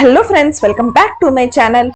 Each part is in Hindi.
Hello friends, welcome back to my channel.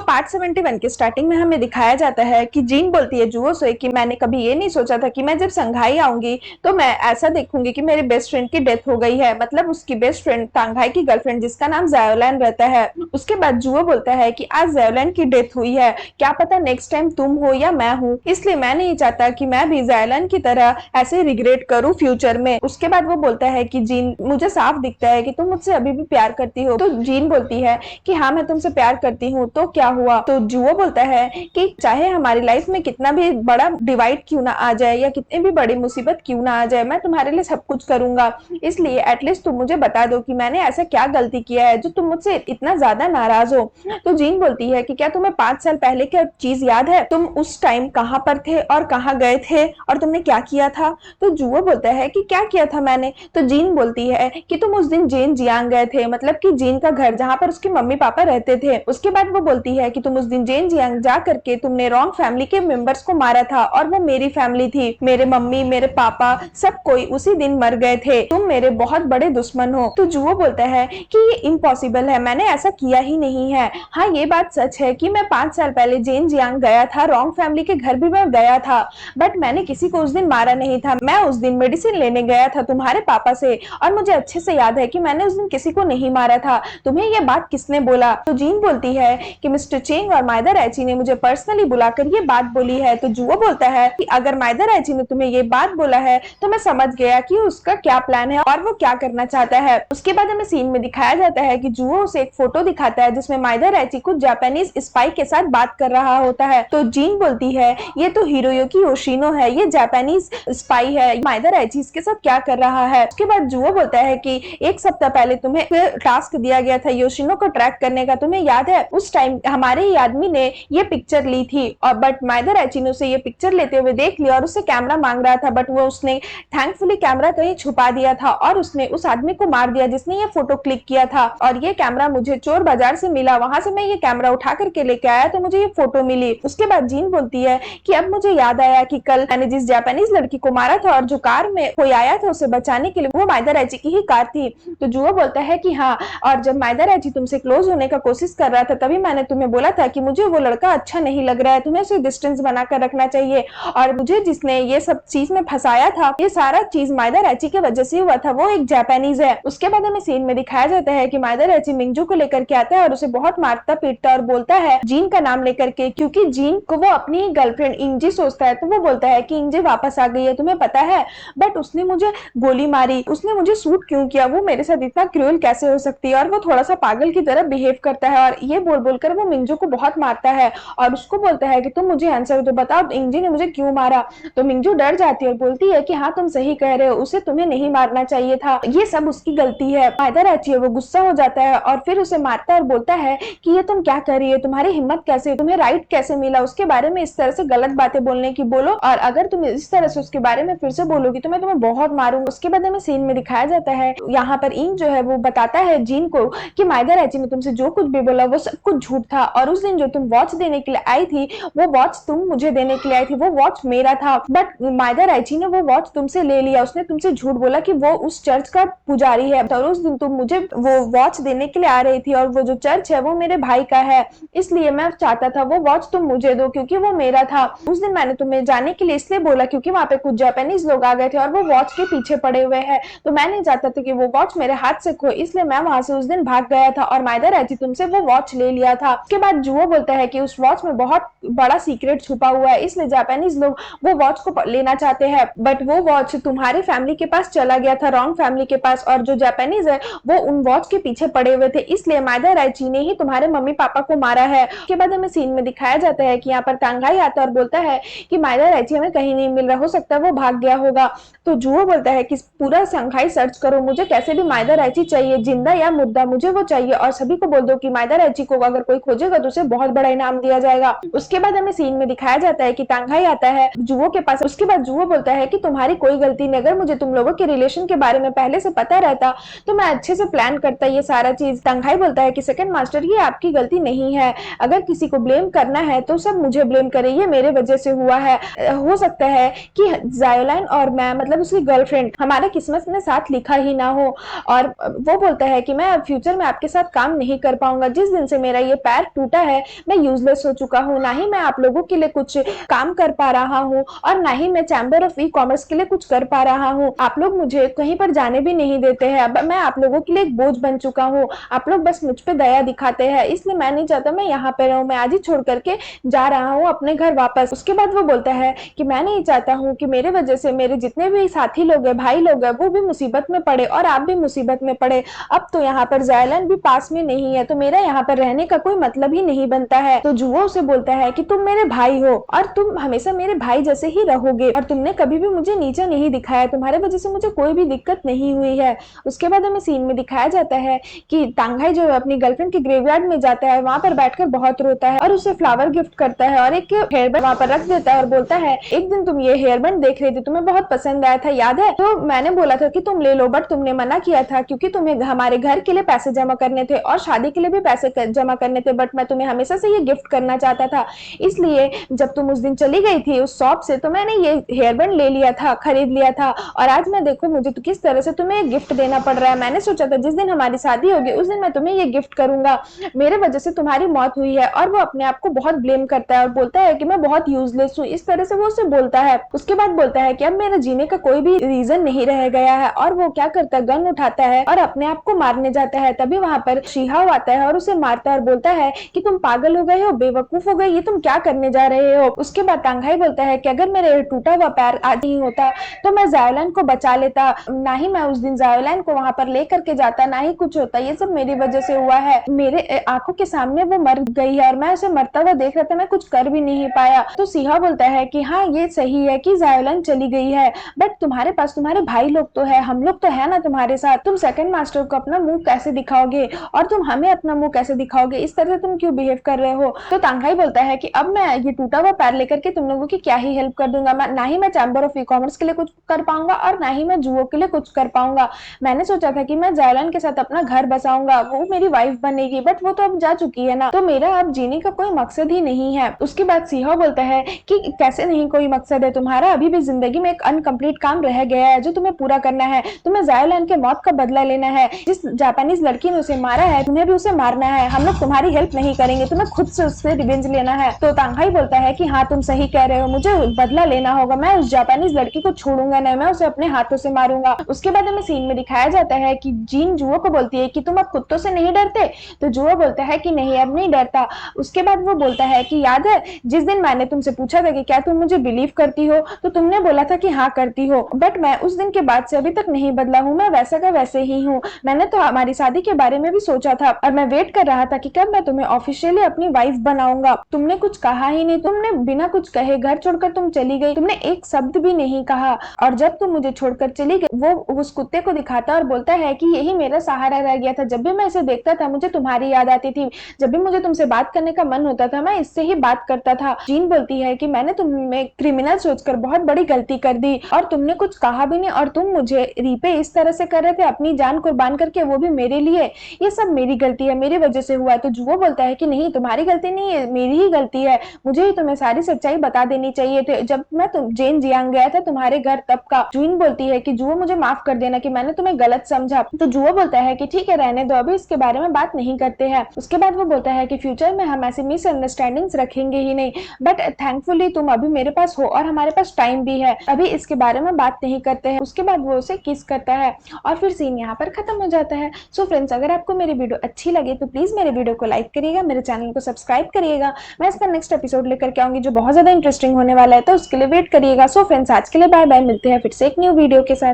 Part 71 के स्टार्टिंग में हमें दिखाया जाता है कि जीन बोलती है जुवो से कि मैंने कभी ये नहीं सोचा था कि मैं जब संघाई आऊंगी तो मैं ऐसा देखूंगी कि मेरे बेस्ट फ्रेंड की डेथ हो गई है। मतलब उसकी बेस्ट फ्रेंड तांघाई की गर्लफ्रेंड जिसका नाम ज़ायोलैन रहता है। उसके बाद जुवो बोलता है कि आज ज़ायोलैन की डेथ हुई है, क्या पता नेक्स्ट टाइम तुम हो या मैं हूँ, इसलिए मैं नहीं चाहता कि मैं भी ज़ायोलैन की तरह ऐसे रिग्रेट करूँ फ्यूचर में। उसके बाद वो बोलता है कि जीन मुझे साफ दिखता है कि तुम मुझसे अभी भी प्यार करती हो। तो जीन बोलती है कि हाँ मैं तुमसे प्यार करती हूँ, तो क्या हुआ। तो जुवो बोलता है कि चाहे हमारी लाइफ में कितना भी बड़ा डिवाइड क्यों ना आ जाए या कितनी भी बड़ी मुसीबत क्यों ना आ जाए, मैं तुम्हारे लिए सब कुछ करूंगा, इसलिए एटलीस्ट तुम मुझे बता दो कि मैंने ऐसा क्या गलती किया है जो तुम मुझसे इतना ज्यादा नाराज हो। तो जीन बोलती है कि क्या तुम्हें 5 साल पहले की चीज याद है, तुम उस टाइम कहाँ पर थे और कहाँ गए थे और तुमने क्या किया था। तो जुवो बोलता है कि क्या किया था मैंने। तो जीन बोलती है कि तुम उस दिन जेन जियांग गए थे, मतलब कि जीन का घर जहां पर उसके मम्मी पापा रहते थे। उसके बाद वो बोलती है कि तुम उस दिन जेन जियांग जा करके तुमने रॉन्ग फैमिली के मेंबर्स को मारा था और वो मेरी फैमिली थी, मेरे मम्मी मेरे पापा सब कोई उसी दिन मर गए थे, तुम मेरे बहुत बड़े दुश्मन हो। तो जुवो बोलता है कि ये इम्पॉसिबल है, मैंने ऐसा किया ही नहीं है। हाँ ये बात सच है कि मैं 5 साल पहले जेन जियांग गया था, रॉन्ग फैमिली के घर भी मैं गया था, बट मैंने किसी को उस दिन मारा नहीं था। मैं उस दिन मेडिसिन लेने गया था तुम्हारे पापा से और मुझे अच्छे से याद है कि मैंने उस दिन किसी को नहीं मारा था। तुम्हें यह बात किसने बोला। तो जीन बोलती है कि मिस्टर चेंग और माइदा रैची ने मुझे पर्सनली बुलाकर ये बात बोली है। तो जुवो बोलता है कि अगर माइदा रैची ने तुम्हें ये बात बोला है तो मैं समझ गया कि उसका क्या प्लान है और वो क्या करना चाहता है। उसके बाद हमें सीन में दिखाया जाता है कि जुवो उसे एक फोटो दिखाता है जिसमें माइदा रैची कुछ जापानीज स्पाई के साथ बात कर रहा होता है। तो जीन बोलती है ये तो हिरोयुकी योशिनो है, ये जापानीज स्पाई है, माइदा रैची इसके साथ क्या कर रहा है। उसके बाद जुवो बोलता है कि एक सप्ताह पहले तुम्हें टास्क दिया गया था योशिनो को ट्रैक करने का, तुम्हें याद है उस टाइम हमारे ही आदमी ने ये पिक्चर ली थी और बट माइदा रैची ने उसे ये पिक्चर लेते हुए देख लिया और उससे कैमरा मांग रहा था, बट वो उसने थैंकफुली कैमरा कहीं छुपा दिया था और उसने उस आदमी को मार दिया जिसने ये फोटो क्लिक किया था। और ये कैमरा मुझे चोर बाजार से मिला, वहां से मैं ये कैमरा उठा करके लेके आया तो मुझे ये फोटो मिली। उसके बाद जीन बोलती है कि अब मुझे याद आया कि कल मैंने जिस जापानीज लड़की को मारा था और जो कार में कोई आया था उसे बचाने के लिए वो माइदा रैची की ही कार थी। तो जुवो बोलता है कि हाँ, और जब माइदा रैची तुमसे क्लोज होने का कोशिश कर रहा था तभी मैंने तुम्हें बोला था कि मुझे वो लड़का अच्छा नहीं लग रहा है, तुम्हें उसे डिस्टेंस बनाकर रखना चाहिए, और मुझे जिसने ये सब चीज में फंसाया था ये सारा चीज माइदा रैची की वजह से हुआ था, वो एक जापानीज है। उसके बाद हमें सीन में दिखाया जाता है कि माइदा रैची मिंगजू को लेकर के आता है और उसे बहुत मारता पीटता और बोलता है जीन का नाम लेकर के, क्योंकि जीन को वो अपनी गर्लफ्रेंड इंजी सोचता है। तो वो बोलता है कि इंजी वापस आ गई है तुम्हें पता है, बट उसने मुझे गोली मारी, उसने मुझे शूट क्यों किया, वो मेरे साथ इतना क्रूएल कैसे हो सकती है, और वो थोड़ा सा पागल की तरह बिहेव करता है। और ये बोल बोलकर वो मिंगजू को बहुत मारता है और उसको बोलता है कि तुम मुझे आंसर दो, बताओ इंजी ने मुझे क्यों मारा। तो मिंगजू डर जाती है और बोलती है कि हाँ तुम सही कह रहे हो, उसे तुम्हें नहीं मारना चाहिए था, ये सब उसकी गलती है। माइदा रैची है वो गुस्सा हो जाता है और फिर उसे मारता है और बोलता है कि ये तुम क्या कर रही है, तुम्हारी हिम्मत कैसे, तुम्हें राइट कैसे मिला उसके बारे में इस तरह से गलत बातें बोलने की, बोलो, और अगर तुम इस तरह से उसके बारे में फिर से बोलोगी तो मैं तुम्हें बहुत मारूंगा। उसके बाद हमें सीन में दिखाया जाता है यहाँ पर इंग जो है वो बताता है जीन को कि माइदा रैची ने तुमसे जो कुछ भी बोला वो सब कुछ झूठ था, और उस दिन जो तुम वॉच देने के लिए आई थी वो वॉच तुम मुझे देने के लिए आई थी, वो वॉच मेरा था, बट माइदा रैची ने वो वॉच तुमसे ले लिया, उसने तुमसे झूठ बोला कि वो उस चर्च का पुजारी है, और उस दिन तुम मुझे वो वॉच देने के लिए आ रही थी और वो जो चर्च है वो मेरे भाई का है, इसलिए मैं चाहता था वो वॉच तुम मुझे दो क्योंकि वो मेरा था। उस दिन मैंने तुम्हें जाने के लिए इसलिए बोला क्योंकि वहां पे कुछ जापानीज लोग आ गए थे और वो वॉच के पीछे पड़े हुए हैं, तो मैं नहीं चाहता था कि वो वॉच मेरे हाथ से खोए, इसलिए मैं वहां से उस दिन भाग गया था और माइदा रैची तुमसे वो वॉच ले लिया था। उसके बाद जुवो बोलता है कि उस वॉच में बहुत बड़ा सीक्रेट छुपा हुआ है, इसलिए जापानीज लोग वो वॉच को लेना चाहते हैं, बट वो वॉच तुम्हारी फैमिली के पास चला गया था, रॉन्ग फैमिली के पास, और जो जापानीज है वो उन वॉच के पीछे पड़े हुए थे, इसलिए माइदा रैची ने ही तुम्हारे मम्मी पापा को मारा है। उसके बाद हमें सीन में दिखाया जाता है कि यहाँ पर तांघाई आता है और बोलता है कि माइदा रैची हमें कहीं नहीं मिल रहा, हो सकता है वो भाग गया होगा। तो जुवो बोलता है कि पूरा संघाई सर्च करो, मुझे कैसे भी माइदा रैची चाहिए, जिंदा या मुर्दा मुझे वो चाहिए, और सभी को बोल दो कि माइदा रैची को अगर कोई खोजे जीतेगा तो उसे बहुत बड़ा इनाम दिया जाएगा। उसके बाद हमें सीन में दिखाया जाता है कि तांघाई आता है जुवो के पास। उसके बाद जुवो बोलता है कि तुम्हारी कोई गलती नहीं, अगर मुझे तुम लोगों के रिलेशन के बारे में पहले से पता रहता तो मैं अच्छे से प्लान करता ये सारा चीज। तांघाई बोलता है कि सेकंड मास्टर ये आपकी गलती नहीं है, अगर किसी को ब्लेम करना है तो सब मुझे ब्लेम करे, ये मेरे वजह से हुआ है। हो सकता है कि जायोलाइन और मैं मतलब उसकी गर्लफ्रेंड हमारे किस्मत में साथ लिखा ही ना हो। और वो बोलता है कि मैं फ्यूचर में आपके साथ काम नहीं कर पाऊंगा, जिस दिन से मेरा ये पैर टूटा है मैं यूजलेस हो चुका हूँ, ना ही मैं आप लोगों के लिए कुछ काम कर पा रहा हूँ और ना ही मैं चैम्बर ऑफ ई कॉमर्स के लिए कुछ कर पा रहा हूँ। आप लोग मुझे कहीं पर जाने भी नहीं देते हैं, अब मैं आप लोगों के लिए एक बोझ बन चुका हूँ, आप लोग बस मुझ पे दया दिखाते हैं, इसलिए मैं नहीं चाहता मैं यहाँ पे रहूं, मैं आज ही छोड़ करके जा रहा हूँ अपने घर वापस। उसके बाद वो बोलता है कि मैं नहीं चाहता हूँ कि मेरे वजह से मेरे जितने भी साथी लोग हैं, भाई लोग हैं, वो भी मुसीबत में पड़े और आप भी मुसीबत में पड़े। अब तो यहाँ पर जायलन भी पास में नहीं है तो मेरा यहाँ पर रहने का कोई मतलब ही नहीं बनता है। तो जुवो उसे बोलता है कि तुम मेरे भाई हो और तुम हमेशा मेरे भाई जैसे ही रहोगे और तुमने कभी भी मुझे नीचा नहीं दिखाया, तुम्हारे वजह से मुझे कोई भी दिक्कत नहीं हुई है। उसके बाद हमें सीन में दिखाया जाता है कि तांघाई जो अपनी गर्लफ्रेंड के ग्रेवयार्ड में जाता है, वहां पर बैठकर बहुत रोता है और उसे फ्लावर गिफ्ट करता है और एक हेयरबैंड वहां पर रख देता है और बोलता है एक दिन तुम ये हेयरबैंड देख रही थी, तुम्हें बहुत पसंद आया था याद है, तो मैंने बोला था कि तुम ले लो, बट तुमने मना किया था क्योंकि तुम्हें हमारे घर के लिए पैसे जमा करने थे और शादी के लिए भी पैसे जमा करने थे, बट मैं तुम्हें हमेशा से ये गिफ्ट करना चाहता था, इसलिए जब तुम उस दिन चली गई थी उस शॉप से तो मैंने ये हेयरबैंड ले लिया था, खरीद लिया था और आज मैं देखो मुझे तो किस तरह से तुम्हें गिफ्ट देना पड़ रहा है। मैंने सोचा था जिस दिन हमारी शादी होगी उस दिन मैं तुम्हें ये गिफ्ट करूंगा, मेरे वजह से तुम्हारी मौत हुई है। और वो अपने आप को बहुत ब्लेम करता है और बोलता है कि मैं बहुत यूजलेस हूँ, इस तरह से वो उसे बोलता है। उसके बाद बोलता है कि अब मेरा जीने का कोई भी रीजन नहीं रह गया है और वो क्या करता है, गन उठाता है और अपने आप को मारने जाता है। तभी वहां पर शिहाओ आता है और उसे मारता है और बोलता है कि तुम पागल हो गए हो, बेवकूफ हो गए, ये तुम क्या करने जा रहे हो। उसके बाद तांघाई बोलता है कि अगर मेरे टूटा हुआ पैर आज नहीं होता तो मैं जायोलाइन को बचा लेता, ना ही मैं उस दिन जायोलाइन को वहां पर लेकर के जाता, ना ही कुछ होता, ये सब मेरी वजह से हुआ है, मेरे आंखों के सामने वो मर गई है और मैं उसे मरता हुआ देख रहा था, मैं कुछ कर भी नहीं पाया। तो सिहा बोलता है कि हाँ ये सही है कि जायोलाइन चली गई है, बट तुम्हारे पास तुम्हारे भाई लोग तो है, हम लोग तो है ना तुम्हारे साथ, तुम सेकंड मास्टर को अपना मुंह कैसे दिखाओगे और तुम हमें अपना मुंह कैसे दिखाओगे, इस तरह तुम क्यों बिहेव कर रहे हो। तो तांघाई बोलता है कि अब मैं ये टूटा हुआ पैर लेकर के तुम लोगों की क्या ही हेल्प कर दूंगा, ना ही मैं चैम्बर ऑफ ई कॉमर्स के लिए कुछ कर पाऊंगा और ना ही मैं जुओ के लिए कुछ कर पाऊंगा। मैंने सोचा था कि मैं जायोलाइन के साथ अपना घर बसाऊंगा, वो मेरी वाइफ बनेगी, बट वो तो अब जा चुकी है ना, तो मेरा अब जीने का कोई मकसद ही नहीं है। उसके बाद सिहा बोलता है कि कैसे नहीं कोई मकसद है, तुम्हारा अभी भी जिंदगी में एक अनकंप्लीट काम रह गया है जो तुम्हें पूरा करना है, तुम्हें जायोलाइन के मौत का बदला लेना है, जिस जापानीज लड़की ने उसे मारा है तुम्हें भी उसे मारना है, हम लोग तुम्हारी हेल्प नहीं करेंगे, तुम्हें खुद से उससे रिवेंज लेना है। तो तांघाई बोलता है कि हाँ तुम सही कह रहे हो, मुझे बदला लेना होगा, मैं उस जापानीज लड़की को छोड़ूंगा नहीं, मैं उसे अपने हाथों से मारूंगा। उसके बाद हमें सीन में दिखाया जाता है कि जीन जुओ को बोलती है कि तुम अब कुत्तों से नहीं डरते, तो जुओ बोलता है कि नहीं अब नहीं डरता। उसके बाद वो बोलता है कि याद है जिस दिन मैंने तुमसे पूछा था कि क्या तुम मुझे बिलीव करती हो, तो तुमने बोला था कि हाँ करती हो, बट मैं उस दिन के बाद से अभी तक नहीं बदला हूँ, मैं वैसा का वैसे ही हूँ। मैंने तो हमारी शादी के बारे में भी सोचा था और मैं वेट कर रहा था कि कब मैं तुम्हें ऑफिशियली अपनी वाइफ बनाऊंगा, तुमने कुछ कहा ही नहीं, तुमने बिना कुछ कहे घर छोड़कर तुम चली गई, तुमने एक शब्द भी नहीं कहा। और जब तुम मुझे छोड़कर चली गई वो उस कुत्ते को दिखाता और बोलता है कि यही मेरा सहारा रह गया था, जब भी मैं इसे देखता था मुझे तुम्हारी याद आती थी, जब भी मुझे तुमसे बात करने का मन होता था मैं इससे ही बात करता था। जीन बोलती है कि मैंने तुम्हें क्रिमिनल सोचकर बहुत बड़ी गलती कर दी और तुमने कुछ कहा भी नहीं और तुम मुझे रीपे इस तरह से कर रहे थे अपनी जान कुर्बान करके, वो भी मेरे लिए, ये सब मेरी गलती है, मेरी वजह से हुआ है। तो जुओ बोलता है कि नहीं तुम्हारी गलती नहीं है, मेरी ही गलती है, मुझे ही तुम्हें सारी सच्चाई बता देनी चाहिए थी जब मैं जेन जियांग गया था तुम्हारे घर तब का। जून बोलती है कि जुओ मुझे माफ कर देना कि मैंने तुम्हें गलत समझा। तो जुओ बोलता है कि ठीक है रहने दो, अभी इसके बारे में बात नहीं करते हैं। उसके बाद वो बोलता है कि फ्यूचर में हम ऐसी मिसअंडरस्टैंडिंग्स रखेंगे ही नहीं, बट थैंकफुली तुम अभी मेरे पास हो और हमारे पास टाइम भी है, अभी इसके बारे में बात नहीं करते हैं। उसके बाद वो उसे किस करता है और फिर सीन यहाँ पर खत्म हो जाता है। सो फ्रेंड्स अगर आपको मेरी वीडियो अच्छी लगे तो प्लीज मेरे वीडियो को लाइक करिएगा, मेरे चैनल को सब्सक्राइब करिएगा, मैं इसका नेक्स्ट एपिसोड लेकर के आऊंगी जो बहुत ज्यादा इंटरेस्टिंग होने वाला है, तो उसके लिए वेट करिएगा। सो फ्रेंड्स आज के लिए बाय बाय, मिलते हैं फिर से एक न्यू वीडियो के साथ।